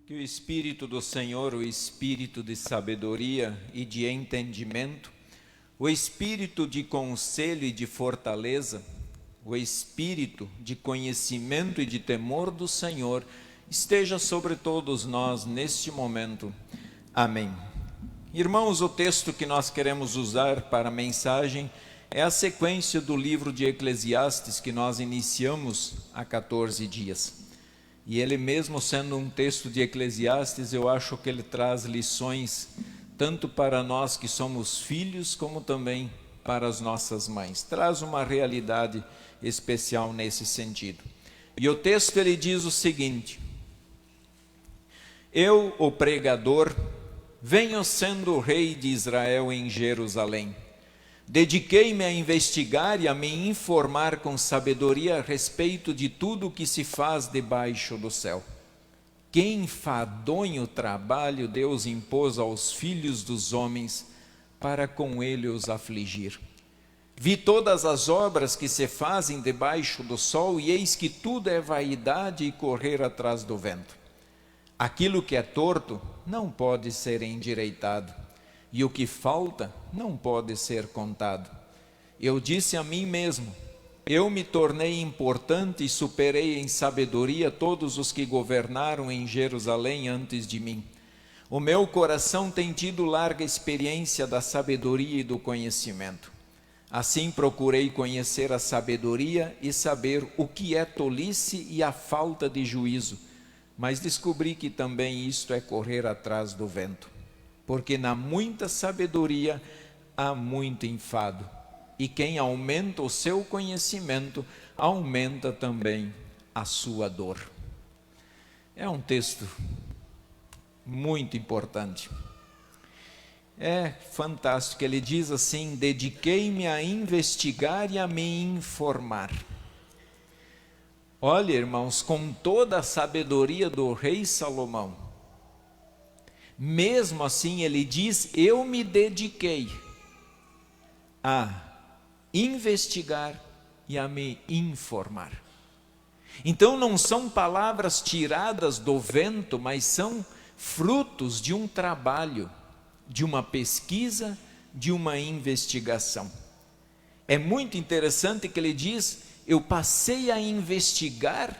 Que o Espírito do Senhor, o Espírito de sabedoria e de entendimento, o Espírito de conselho e de fortaleza, o Espírito de conhecimento e de temor do Senhor, esteja sobre todos nós neste momento. Amém. Irmãos, o texto que nós queremos usar para a mensagem é a sequência do livro de Eclesiastes que nós iniciamos há 14 dias. E ele mesmo sendo um texto de Eclesiastes, eu acho que ele traz lições tanto para nós que somos filhos, como também para as nossas mães. Traz uma realidade especial nesse sentido. E o texto ele diz o seguinte: eu, o pregador, venho sendo rei de Israel em Jerusalém. Dediquei-me a investigar e a me informar com sabedoria a respeito de tudo o que se faz debaixo do céu. Que enfadonho trabalho Deus impôs aos filhos dos homens para com ele os afligir. Vi todas as obras que se fazem debaixo do sol, e eis que tudo é vaidade e correr atrás do vento. Aquilo que é torto não pode ser endireitado, e o que falta não pode ser contado. Eu disse a mim mesmo: eu me tornei importante e superei em sabedoria todos os que governaram em Jerusalém antes de mim. O meu coração tem tido larga experiência da sabedoria e do conhecimento. Assim procurei conhecer a sabedoria e saber o que é tolice e a falta de juízo, mas descobri que também isto é correr atrás do vento. Porque na muita sabedoria há muito enfado, e quem aumenta o seu conhecimento, aumenta também a sua dor. É um texto muito importante. É fantástico, ele diz assim: dediquei-me a investigar e a me informar. Olha, irmãos, com toda a sabedoria do rei Salomão, mesmo assim ele diz: eu me dediquei a investigar e a me informar. Então não são palavras tiradas do vento, mas são frutos de um trabalho, de uma pesquisa, de uma investigação. É muito interessante que ele diz: eu passei a investigar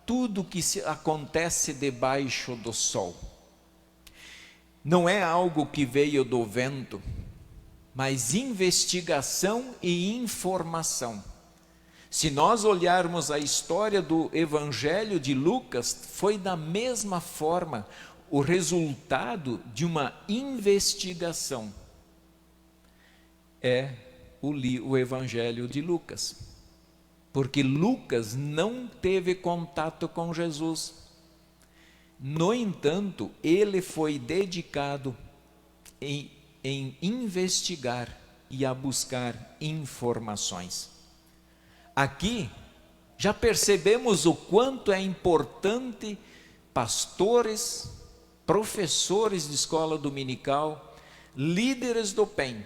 tudo o que acontece debaixo do sol. Não é algo que veio do vento, mas investigação e informação. Se nós olharmos a história do Evangelho de Lucas, foi da mesma forma o resultado de uma investigação. É o Evangelho de Lucas, porque Lucas não teve contato com Jesus. No entanto, ele foi dedicado em investigar e a buscar informações. Aqui, já percebemos o quanto é importante pastores, professores de escola dominical, líderes do PEN,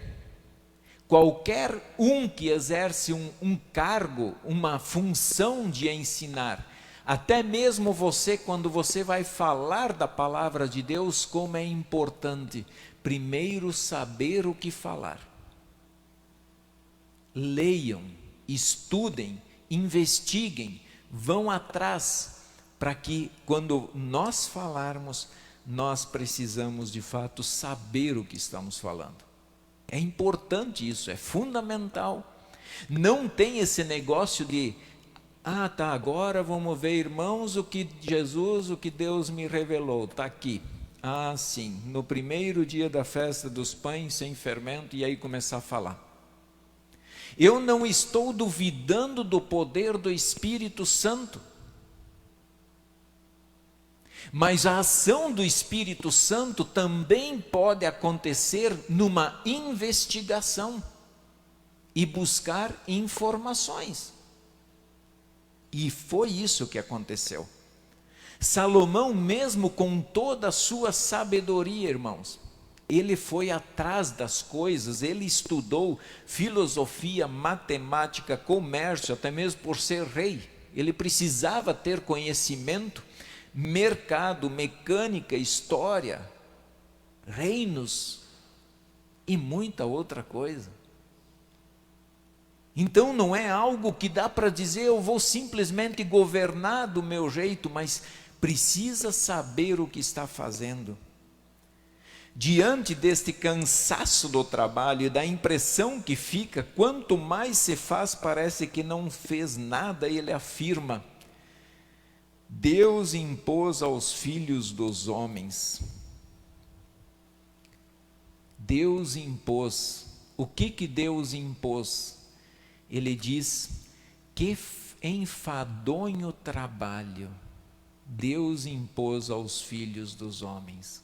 qualquer um que exerce um cargo, uma função de ensinar. Até mesmo você, quando você vai falar da palavra de Deus, como é importante primeiro saber o que falar. Leiam, estudem, investiguem, vão atrás, para que quando nós falarmos, nós precisamos de fato saber o que estamos falando. É importante isso, é fundamental. Não tem esse negócio de: agora vamos ver, irmãos, o que Jesus, o que Deus me revelou, está aqui. Sim, no primeiro dia da festa dos pães sem fermento, e aí começar a falar. Eu não estou duvidando do poder do Espírito Santo, mas a ação do Espírito Santo também pode acontecer numa investigação e buscar informações. E foi isso que aconteceu. Salomão, mesmo com toda a sua sabedoria, irmãos, ele foi atrás das coisas, ele estudou filosofia, matemática, comércio, até mesmo por ser rei. Ele precisava ter conhecimento mercado, mecânica, história, reinos e muita outra coisa. Então não é algo que dá para dizer eu vou simplesmente governar do meu jeito, mas precisa saber o que está fazendo. Diante deste cansaço do trabalho e da impressão que fica, quanto mais se faz, parece que não fez nada, ele afirma: Deus impôs aos filhos dos homens. Deus impôs. O que Deus impôs? Ele diz: que enfadonho trabalho Deus impôs aos filhos dos homens.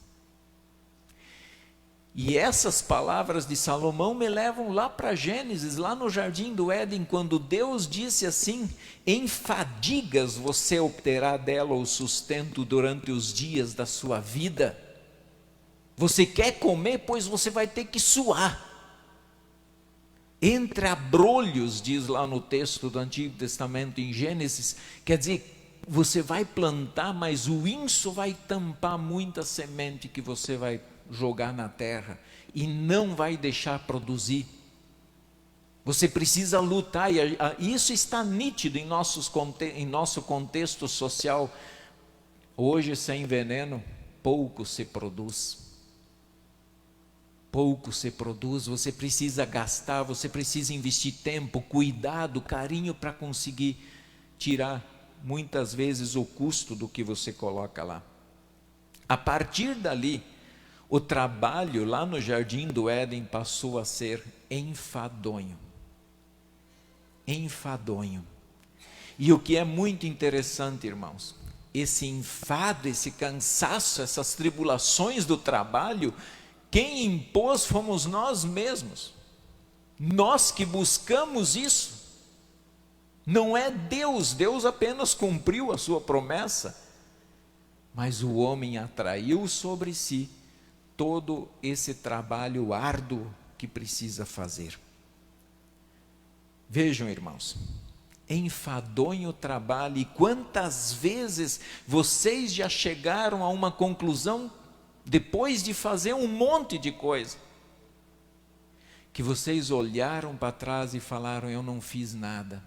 E essas palavras de Salomão me levam lá para Gênesis, lá no jardim do Éden, quando Deus disse assim: em fadigas você obterá dela o sustento durante os dias da sua vida. Você quer comer, pois você vai ter que suar. Entre abrolhos, diz lá no texto do Antigo Testamento em Gênesis, quer dizer, você vai plantar, mas o inso vai tampar muita semente que você vai jogar na terra e não vai deixar produzir. Você precisa lutar, e isso está nítido em nosso contexto social. Hoje, sem veneno, pouco se produz. Pouco se produz, você precisa gastar, você precisa investir tempo, cuidado, carinho para conseguir tirar muitas vezes o custo do que você coloca lá. A partir dali, o trabalho lá no jardim do Éden passou a ser enfadonho. Enfadonho. E o que é muito interessante, irmãos, esse enfado, esse cansaço, essas tribulações do trabalho, quem impôs fomos nós mesmos. Nós que buscamos isso. Não é Deus, Deus apenas cumpriu a sua promessa, mas o homem atraiu sobre si todo esse trabalho árduo que precisa fazer. Vejam, irmãos, enfadonho trabalho, e quantas vezes vocês já chegaram a uma conclusão depois de fazer um monte de coisa, que vocês olharam para trás e falaram: eu não fiz nada.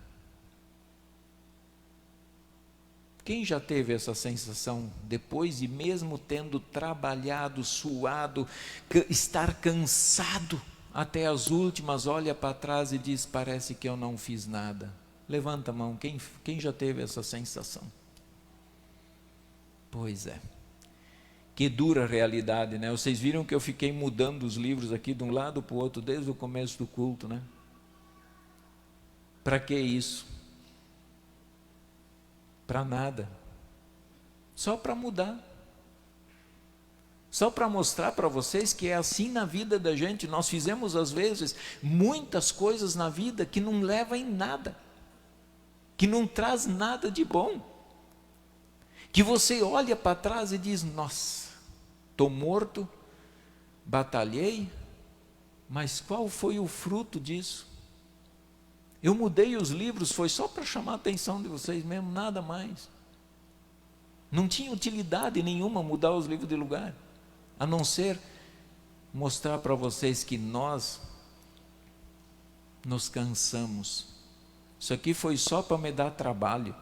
Quem já teve essa sensação, depois de mesmo tendo trabalhado, suado, estar cansado até as últimas, olha para trás e diz: parece que eu não fiz nada? Levanta a mão, quem já teve essa sensação? Pois é. Que dura realidade, né? Vocês viram que eu fiquei mudando os livros aqui de um lado para o outro desde o começo do culto, né? Para que isso? Para nada. Só para mudar. Só para mostrar para vocês que é assim na vida da gente. Nós fizemos às vezes muitas coisas na vida que não levam em nada, que não traz nada de bom, que você olha para trás e diz: nossa, estou morto, batalhei, mas qual foi o fruto disso? Eu mudei os livros, foi só para chamar a atenção de vocês mesmo, nada mais. Não tinha utilidade nenhuma mudar os livros de lugar, a não ser mostrar para vocês que nós nos cansamos. Isso aqui foi só para me dar trabalho,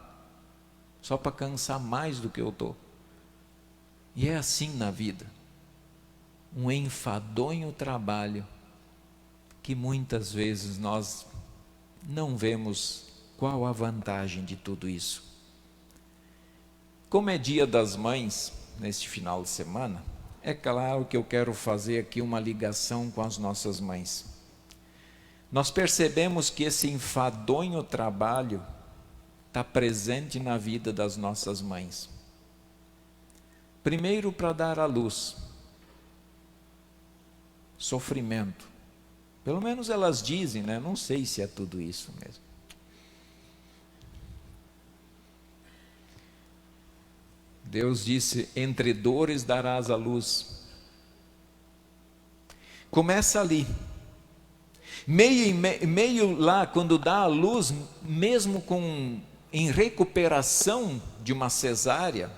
só para cansar mais do que eu estou. E é assim na vida, um enfadonho trabalho, que muitas vezes nós não vemos qual a vantagem de tudo isso. Como é Dia das Mães, neste final de semana, é claro que eu quero fazer aqui uma ligação com as nossas mães. Nós percebemos que esse enfadonho trabalho está presente na vida das nossas mães. Primeiro, para dar à luz, sofrimento. Pelo menos elas dizem, né? Não sei se é tudo isso mesmo. Deus disse: entre dores darás à luz. Começa ali. Meio lá, quando dá à luz, mesmo em recuperação de uma cesárea,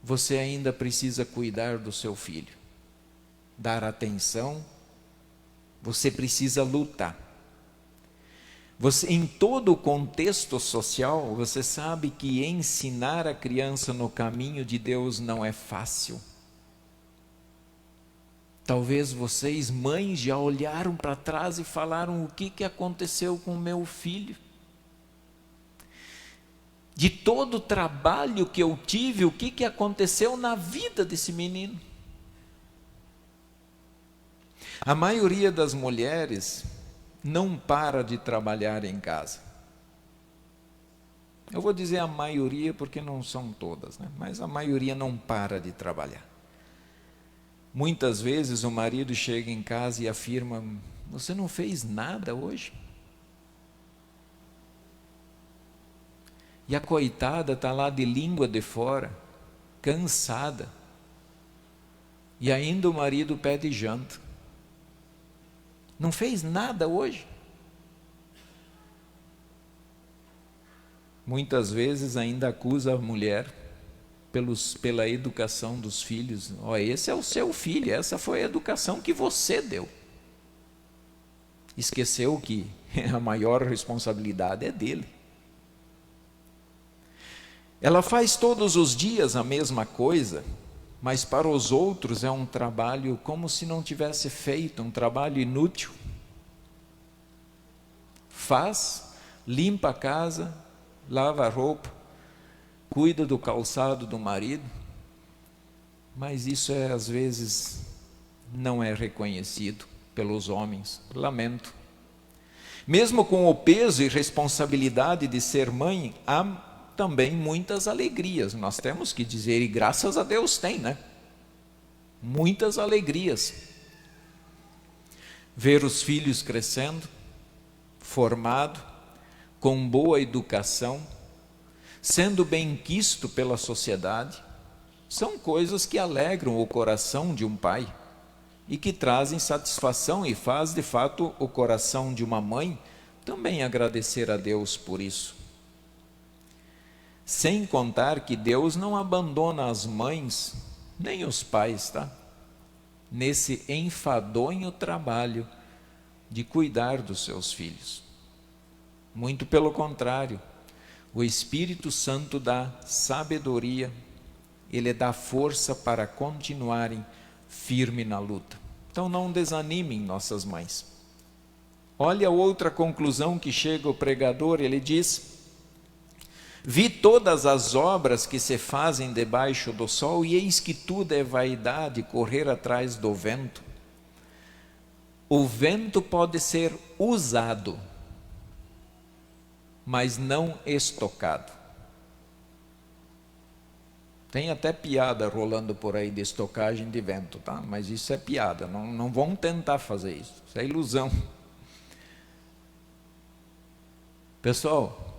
você ainda precisa cuidar do seu filho, dar atenção, você precisa lutar. Você, em todo o contexto social, você sabe que ensinar a criança no caminho de Deus não é fácil. Talvez vocês, mães, já olharam para trás e falaram: o que aconteceu com o meu filho? De todo o trabalho que eu tive, o que aconteceu na vida desse menino? A maioria das mulheres não para de trabalhar em casa. Eu vou dizer a maioria porque não são todas, né? Mas a maioria não para de trabalhar. Muitas vezes o marido chega em casa e afirma: você não fez nada hoje? E a coitada está lá de língua de fora, cansada. E ainda o marido pede janta. Não fez nada hoje? Muitas vezes ainda acusa a mulher pela educação dos filhos. Esse é o seu filho, essa foi a educação que você deu. Esqueceu que a maior responsabilidade é dele. Ela faz todos os dias a mesma coisa, mas para os outros é um trabalho como se não tivesse feito, um trabalho inútil. Faz, limpa a casa, lava a roupa, cuida do calçado do marido, mas isso às vezes não é reconhecido pelos homens. Lamento. Mesmo com o peso e responsabilidade de ser mãe, há também muitas alegrias, nós temos que dizer, e graças a Deus tem, né? Muitas alegrias. Ver os filhos crescendo, formado, com boa educação, sendo bem quisto pela sociedade, são coisas que alegram o coração de um pai e que trazem satisfação e faz de fato o coração de uma mãe também agradecer a Deus por isso. Sem contar que Deus não abandona as mães, nem os pais, tá? Nesse enfadonho trabalho de cuidar dos seus filhos. Muito pelo contrário, o Espírito Santo dá sabedoria, ele dá força para continuarem firme na luta. Então não desanimem nossas mães. Olha a outra conclusão que chega o pregador, ele diz: vi todas as obras que se fazem debaixo do sol, e eis que tudo é vaidade, correr atrás do vento. O vento pode ser usado, mas não estocado. Tem até piada rolando por aí de estocagem de vento, tá? Mas isso é piada, não vão tentar fazer isso, isso é ilusão. Pessoal,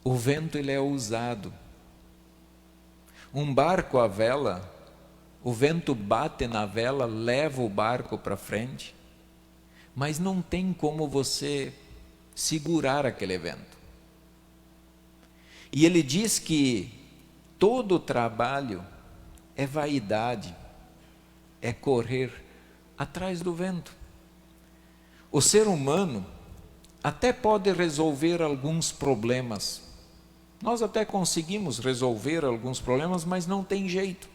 o vento ele é usado. Um barco à vela, o vento bate na vela, leva o barco para frente, mas não tem como você segurar aquele vento. E ele diz que todo o trabalho é vaidade, é correr atrás do vento. O ser humano até pode resolver alguns problemas. Nós até conseguimos resolver alguns problemas, mas não tem jeito.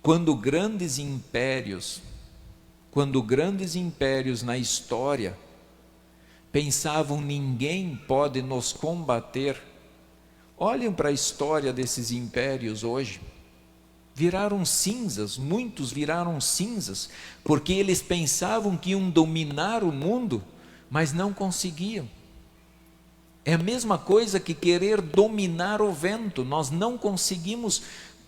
Quando grandes impérios na história pensavam ninguém pode nos combater, olhem para a história desses impérios hoje, viraram cinzas, muitos viraram cinzas, porque eles pensavam que iam dominar o mundo, mas não conseguiam. É a mesma coisa que querer dominar o vento, nós não conseguimos,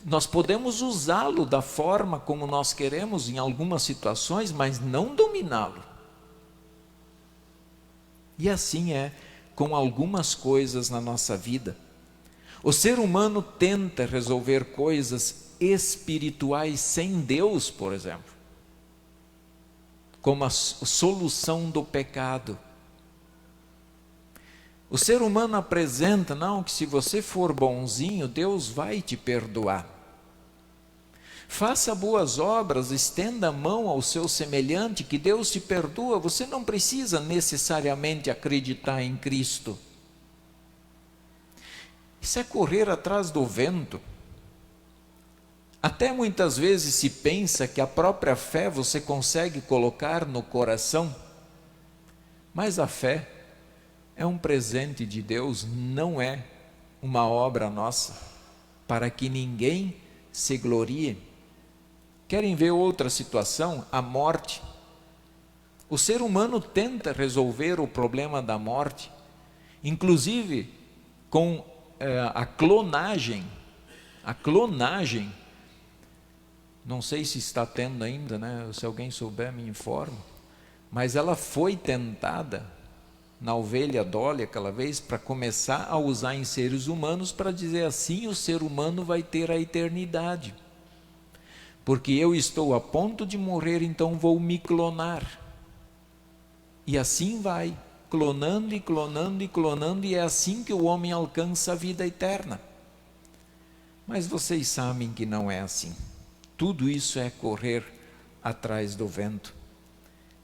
nós podemos usá-lo da forma como nós queremos em algumas situações, mas não dominá-lo. E assim é com algumas coisas na nossa vida. O ser humano tenta resolver coisas espirituais sem Deus, por exemplo, como a solução do pecado. O ser humano apresenta, não, que se você for bonzinho, Deus vai te perdoar. Faça boas obras, estenda a mão ao seu semelhante, que Deus te perdoa. Você não precisa necessariamente acreditar em Cristo. Isso é correr atrás do vento. Até muitas vezes se pensa que a própria fé você consegue colocar no coração, mas a fé é um presente de Deus, não é uma obra nossa, para que ninguém se glorie. Querem ver outra situação? A morte. O ser humano tenta resolver o problema da morte, inclusive com a clonagem. A clonagem, não sei se está tendo ainda, né? Se alguém souber me informa, mas ela foi tentada na ovelha Dolly aquela vez, para começar a usar em seres humanos, para dizer assim, o ser humano vai ter a eternidade. Porque eu estou a ponto de morrer, então vou me clonar. E assim vai, clonando e clonando e clonando, e é assim que o homem alcança a vida eterna. Mas vocês sabem que não é assim. Tudo isso é correr atrás do vento.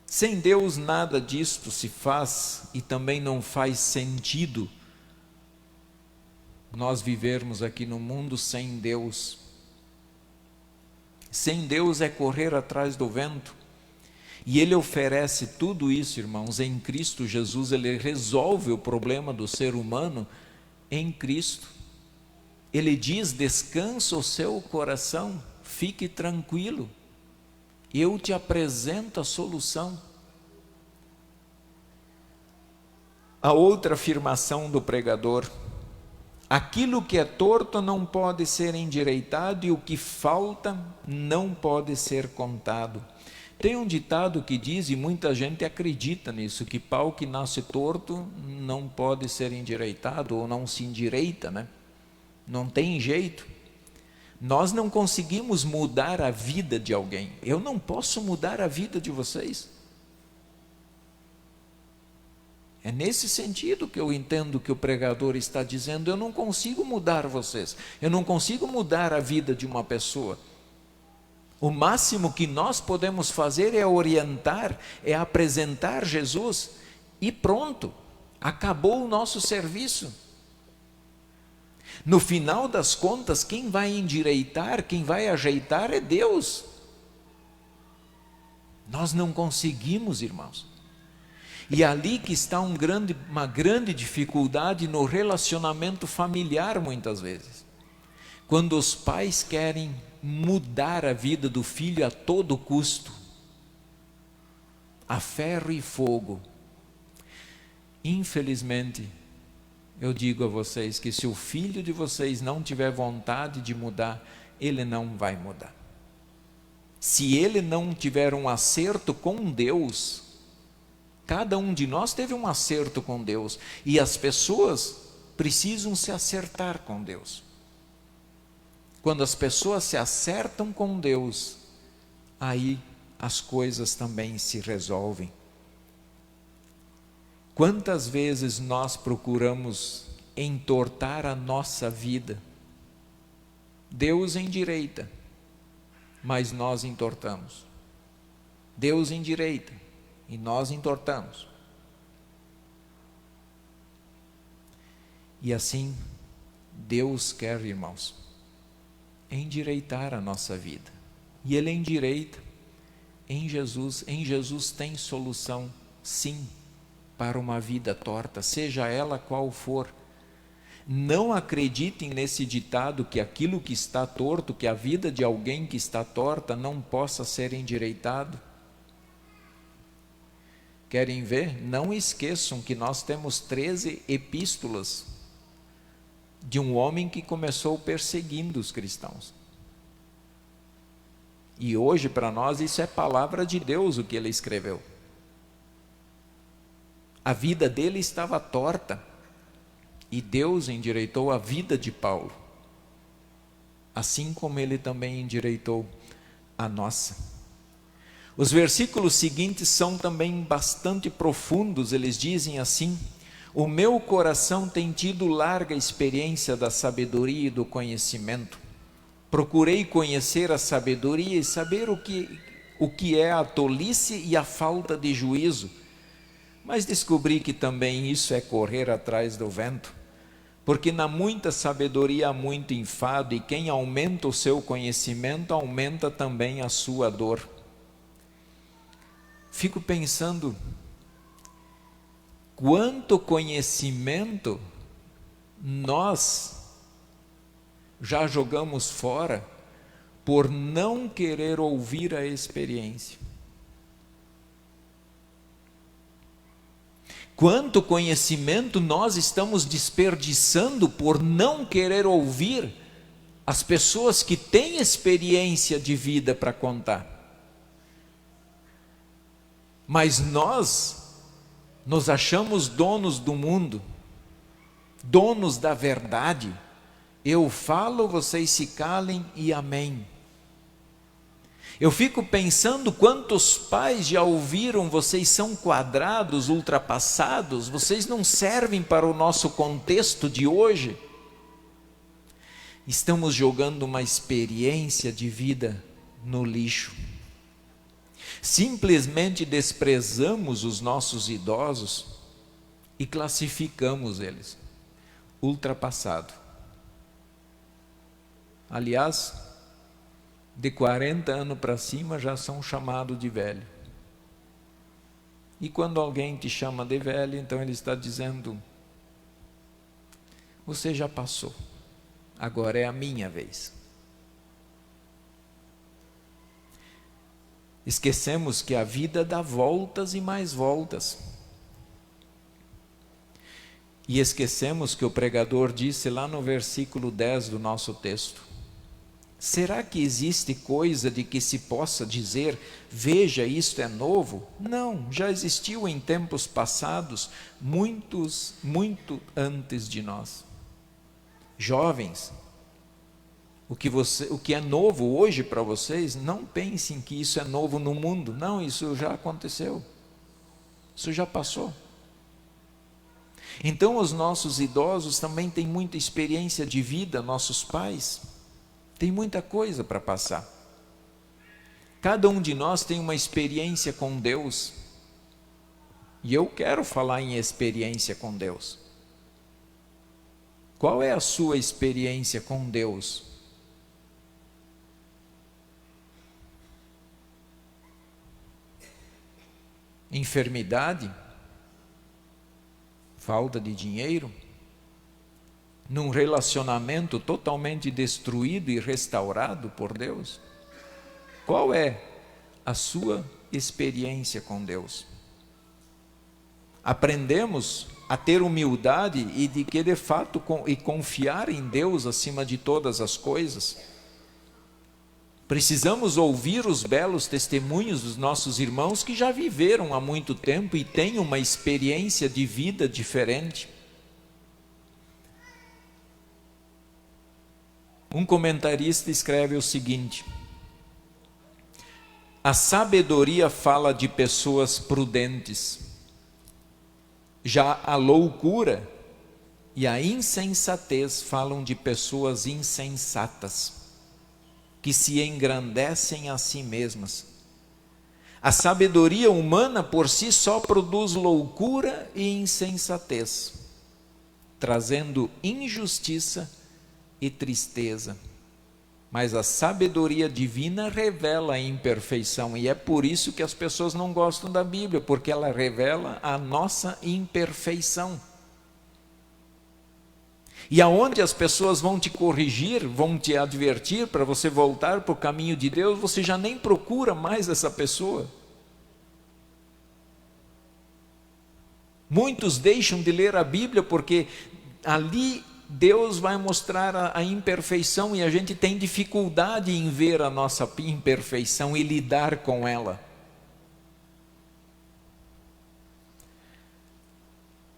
Sem Deus nada disto se faz, e também não faz sentido nós vivermos aqui no mundo sem Deus. Sem Deus é correr atrás do vento. E Ele oferece tudo isso, irmãos, em Cristo Jesus. Ele resolve o problema do ser humano em Cristo. Ele diz: descansa o seu coração, fique tranquilo, eu te apresento a solução. A outra afirmação do pregador: aquilo que é torto não pode ser endireitado, e o que falta não pode ser contado. Tem um ditado que diz, e muita gente acredita nisso, que pau que nasce torto não pode ser endireitado, ou não se endireita, né? Não tem jeito. Nós não conseguimos mudar a vida de alguém. Eu não posso mudar a vida de vocês. É nesse sentido que eu entendo que o pregador está dizendo: eu não consigo mudar vocês, eu não consigo mudar a vida de uma pessoa. O máximo que nós podemos fazer é orientar, é apresentar Jesus, e pronto, acabou o nosso serviço. No final das contas, quem vai endireitar, quem vai ajeitar é Deus. Nós não conseguimos, irmãos. E ali que está uma grande dificuldade no relacionamento familiar, muitas vezes. Quando os pais querem mudar a vida do filho a todo custo, a ferro e fogo. Infelizmente, eu digo a vocês que se o filho de vocês não tiver vontade de mudar, ele não vai mudar. Se ele não tiver um acerto com Deus, cada um de nós teve um acerto com Deus, e as pessoas precisam se acertar com Deus. Quando as pessoas se acertam com Deus, aí as coisas também se resolvem. Quantas vezes nós procuramos entortar a nossa vida? Deus endireita, mas nós entortamos. Deus endireita e nós entortamos. E assim, Deus quer, irmãos, endireitar a nossa vida. E Ele endireita em Jesus. Em Jesus tem solução, sim, para uma vida torta, seja ela qual for. Não acreditem nesse ditado que aquilo que está torto, que a vida de alguém que está torta não possa ser endireitado. Querem ver? Não esqueçam que nós temos 13 epístolas de um homem que começou perseguindo os cristãos. E hoje para nós isso é palavra de Deus, o que ele escreveu. A vida dele estava torta e Deus endireitou a vida de Paulo, assim como ele também endireitou a nossa. Os versículos seguintes são também bastante profundos. Eles dizem assim: O meu coração tem tido larga experiência da sabedoria e do conhecimento. Procurei conhecer a sabedoria e saber o que é a tolice e a falta de juízo. Mas descobri que também isso é correr atrás do vento. Porque na muita sabedoria há muito enfado, e quem aumenta o seu conhecimento, aumenta também a sua dor. Fico pensando, quanto conhecimento nós já jogamos fora por não querer ouvir a experiência. Quanto conhecimento nós estamos desperdiçando por não querer ouvir as pessoas que têm experiência de vida para contar. Mas nós nos achamos donos do mundo, donos da verdade. Eu falo, vocês se calem e amém. Eu fico pensando quantos pais já ouviram: vocês são quadrados, ultrapassados, vocês não servem para o nosso contexto de hoje. Estamos jogando uma experiência de vida no lixo. Simplesmente desprezamos os nossos idosos e classificamos eles ultrapassado. Aliás, de 40 anos para cima já são chamados de velho. E quando alguém te chama de velho, então ele está dizendo: você já passou, agora é a minha vez. Esquecemos que a vida dá voltas e mais voltas. E esquecemos que o pregador disse lá no versículo 10 do nosso texto: será que existe coisa de que se possa dizer, veja, isto é novo? Não, já existiu em tempos passados, muito antes de nós. Jovens, o que é novo hoje para vocês, não pensem que isso é novo no mundo. Não, isso já aconteceu. Isso já passou. Então os nossos idosos também têm muita experiência de vida, nossos pais. Tem muita coisa para passar. Cada um de nós tem uma experiência com Deus. E eu quero falar em experiência com Deus. Qual é a sua experiência com Deus? Enfermidade? Falta de dinheiro? Num relacionamento totalmente destruído e restaurado por Deus? Qual é a sua experiência com Deus? Aprendemos a ter humildade e de que de fato e confiar em Deus acima de todas as coisas. Precisamos ouvir os belos testemunhos dos nossos irmãos que já viveram há muito tempo e têm uma experiência de vida diferente. Um comentarista escreve o seguinte: a sabedoria fala de pessoas prudentes, já a loucura e a insensatez falam de pessoas insensatas, que se engrandecem a si mesmas. A sabedoria humana por si só produz loucura e insensatez, trazendo injustiça e tristeza. Mas a sabedoria divina revela a imperfeição, e é por isso que as pessoas não gostam da Bíblia, porque ela revela a nossa imperfeição. E aonde as pessoas vão te corrigir, vão te advertir para você voltar para o caminho de Deus, você já nem procura mais essa pessoa. Muitos deixam de ler a Bíblia porque ali Deus vai mostrar a imperfeição e a gente tem dificuldade em ver a nossa imperfeição e lidar com ela.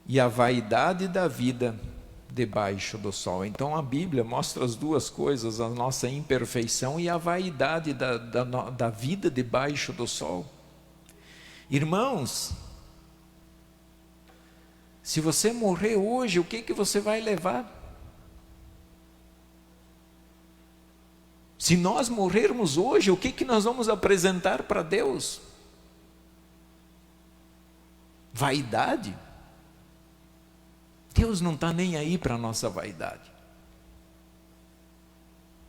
E a vaidade da vida debaixo do sol. Então a Bíblia mostra as duas coisas, a nossa imperfeição e a vaidade da vida debaixo do sol. Irmãos, Se você morrer hoje, o que você vai levar? Se nós morrermos hoje, o que nós vamos apresentar para Deus? Vaidade? Deus não está nem aí para a nossa vaidade.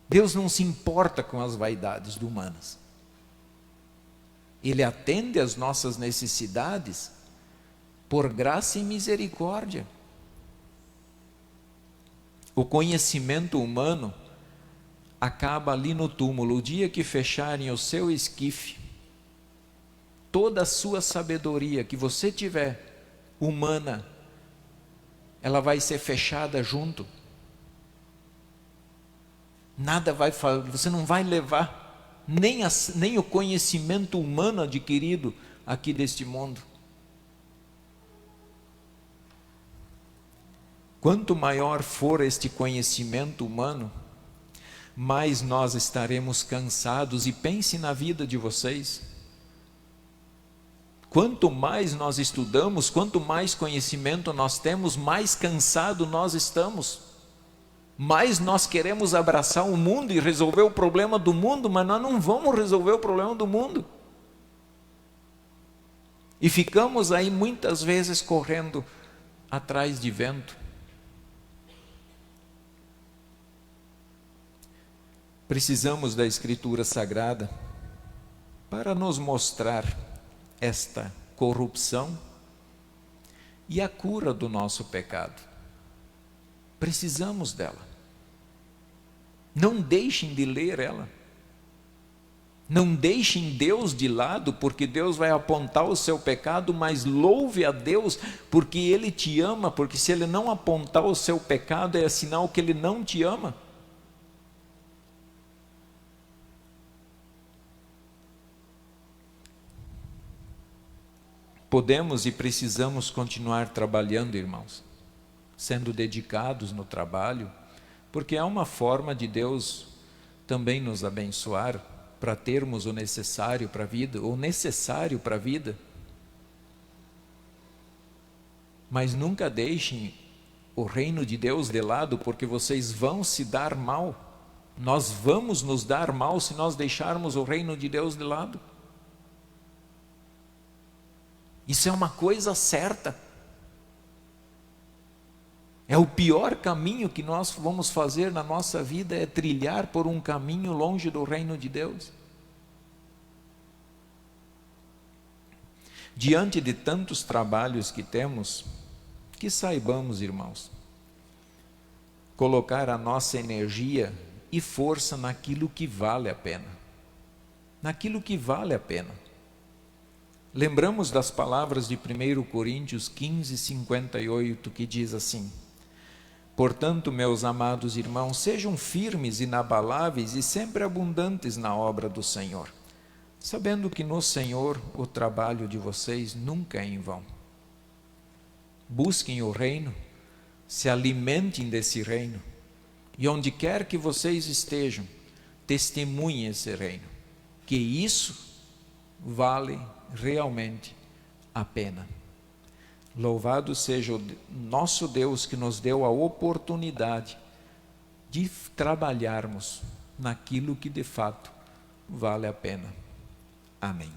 Deus não se importa com as vaidades humanas. Ele atende às nossas necessidades por graça e misericórdia. O conhecimento humano acaba ali no túmulo. O dia que fecharem o seu esquife, toda a sua sabedoria que você tiver, humana, ela vai ser fechada junto. Nada vai fazer, você não vai levar nem o conhecimento humano adquirido aqui deste mundo. Quanto maior for este conhecimento humano, mais nós estaremos cansados. E pense na vida de vocês. Quanto mais nós estudamos, quanto mais conhecimento nós temos, mais cansado nós estamos. Mais nós queremos abraçar o mundo e resolver o problema do mundo, mas nós não vamos resolver o problema do mundo. E ficamos aí muitas vezes correndo atrás de vento. Precisamos da Escritura Sagrada para nos mostrar esta corrupção e a cura do nosso pecado. Precisamos dela. Não deixem de ler ela. Não deixem Deus de lado, porque Deus vai apontar o seu pecado, mas louve a Deus porque Ele te ama, porque se Ele não apontar o seu pecado é sinal que Ele não te ama. Podemos e precisamos continuar trabalhando, irmãos, sendo dedicados no trabalho, porque é uma forma de Deus também nos abençoar para termos o necessário para a vida, ou necessário para a vida. Mas nunca deixem o reino de Deus de lado, porque vocês vão se dar mal. Nós vamos nos dar mal se nós deixarmos o reino de Deus de lado. Isso é uma coisa certa. É o pior caminho que nós vamos fazer na nossa vida, é trilhar por um caminho longe do reino de Deus. Diante de tantos trabalhos que temos, que saibamos, irmãos, colocar a nossa energia e força naquilo que vale a pena. Naquilo que vale a pena. Lembramos das palavras de 1 Coríntios 15, 58, que diz assim: portanto, meus amados irmãos, sejam firmes, inabaláveis e sempre abundantes na obra do Senhor, sabendo que no Senhor o trabalho de vocês nunca é em vão. Busquem o reino, se alimentem desse reino, e onde quer que vocês estejam, testemunhem esse reino, que isso vale realmente a pena. Louvado seja o nosso Deus que nos deu a oportunidade de trabalharmos naquilo que de fato vale a pena. Amém.